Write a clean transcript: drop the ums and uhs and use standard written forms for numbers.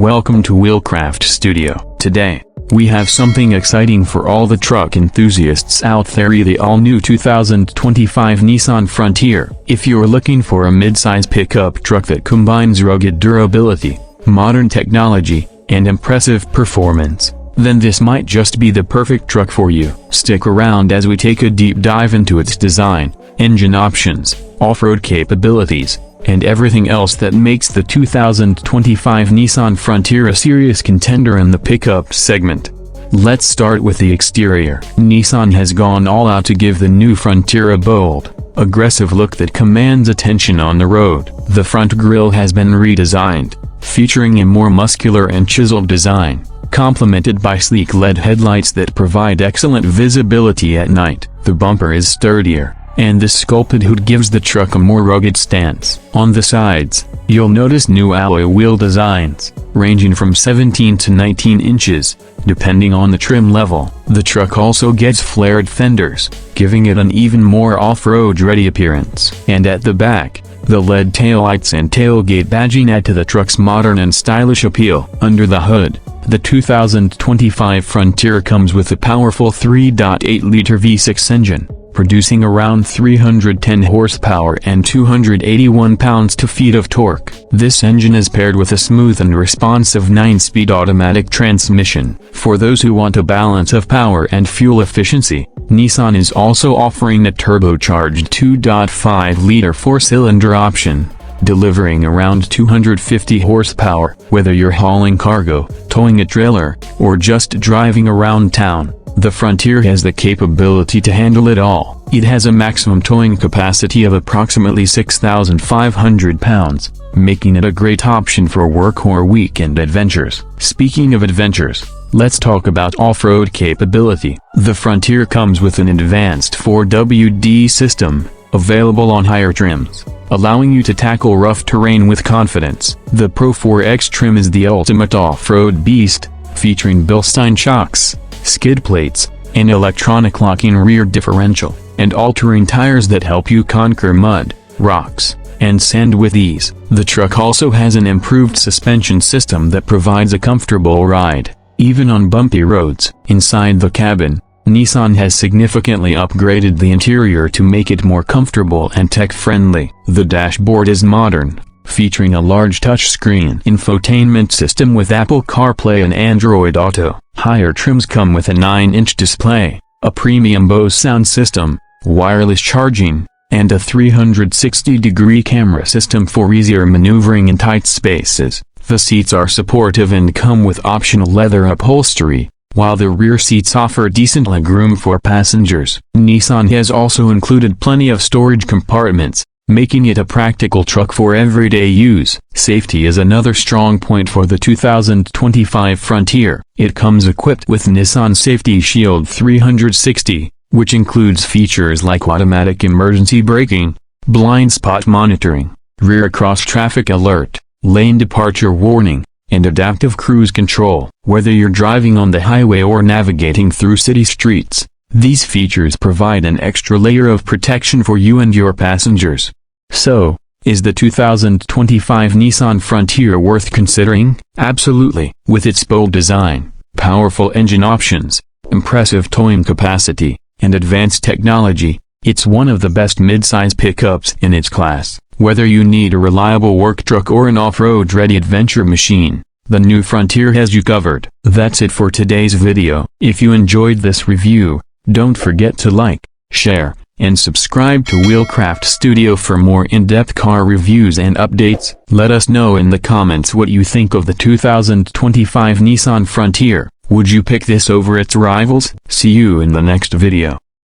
Welcome to Wheelcraft Studio. Today, we have something exciting for all the truck enthusiasts out there: the all-new 2025 Nissan Frontier. If you're looking for a mid-size pickup truck that combines rugged durability, modern technology, and impressive performance, then this might just be the perfect truck for you. Stick around as we take a deep dive into its design, engine options, off-road capabilities, and everything else that makes the 2025 Nissan Frontier a serious contender in the pickup segment. Let's start with the exterior. Nissan has gone all out to give the new Frontier a bold, aggressive look that commands attention on the road. The front grille has been redesigned, featuring a more muscular and chiseled design, complemented by sleek LED headlights that provide excellent visibility at night. The bumper is sturdier, and the sculpted hood gives the truck a more rugged stance. On the sides, you'll notice new alloy wheel designs, ranging from 17 to 19 inches, depending on the trim level. The truck also gets flared fenders, giving it an even more off-road ready appearance. And at the back, the LED taillights and tailgate badging add to the truck's modern and stylish appeal. Under the hood, the 2025 Frontier comes with a powerful 3.8-liter V6 engine, producing around 310 horsepower and 281 pounds-feet of torque. This engine is paired with a smooth and responsive 9-speed automatic transmission. For those who want a balance of power and fuel efficiency, Nissan is also offering a turbocharged 2.5-liter 4-cylinder option, delivering around 250 horsepower. Whether you're hauling cargo, towing a trailer, or just driving around town, the Frontier has the capability to handle it all. It has a maximum towing capacity of approximately 6,500 pounds, making it a great option for work or weekend adventures. Speaking of adventures, let's talk about off-road capability. The Frontier comes with an advanced 4WD system, available on higher trims, allowing you to tackle rough terrain with confidence. The Pro 4X trim is the ultimate off-road beast, featuring Bilstein shocks, skid plates, an electronic locking rear differential, and all-terrain tires that help you conquer mud, rocks, and sand with ease. The truck also has an improved suspension system that provides a comfortable ride, even on bumpy roads. Inside the cabin, Nissan has significantly upgraded the interior to make it more comfortable and tech-friendly. The dashboard is modern, featuring a large touchscreen infotainment system with Apple CarPlay and Android Auto. Higher trims come with a 9-inch display, a premium Bose sound system, wireless charging, and a 360-degree camera system for easier maneuvering in tight spaces. The seats are supportive and come with optional leather upholstery, while the rear seats offer decent legroom for passengers. Nissan has also included plenty of storage compartments, making it a practical truck for everyday use. Safety is another strong point for the 2025 Frontier. It comes equipped with Nissan Safety Shield 360, which includes features like automatic emergency braking, blind spot monitoring, rear cross-traffic alert, lane departure warning, and adaptive cruise control. Whether you're driving on the highway or navigating through city streets, these features provide an extra layer of protection for you and your passengers. So, is the 2025 Nissan Frontier worth considering? Absolutely. With its bold design, powerful engine options, impressive towing capacity, and advanced technology, it's one of the best mid-size pickups in its class. Whether you need a reliable work truck or an off-road ready adventure machine, the new Frontier has you covered. That's it for today's video. If you enjoyed this review, don't forget to like, share, and subscribe to Wheelcraft Studio for more in-depth car reviews and updates. Let us know in the comments what you think of the 2025 Nissan Frontier. Would you pick this over its rivals? See you in the next video.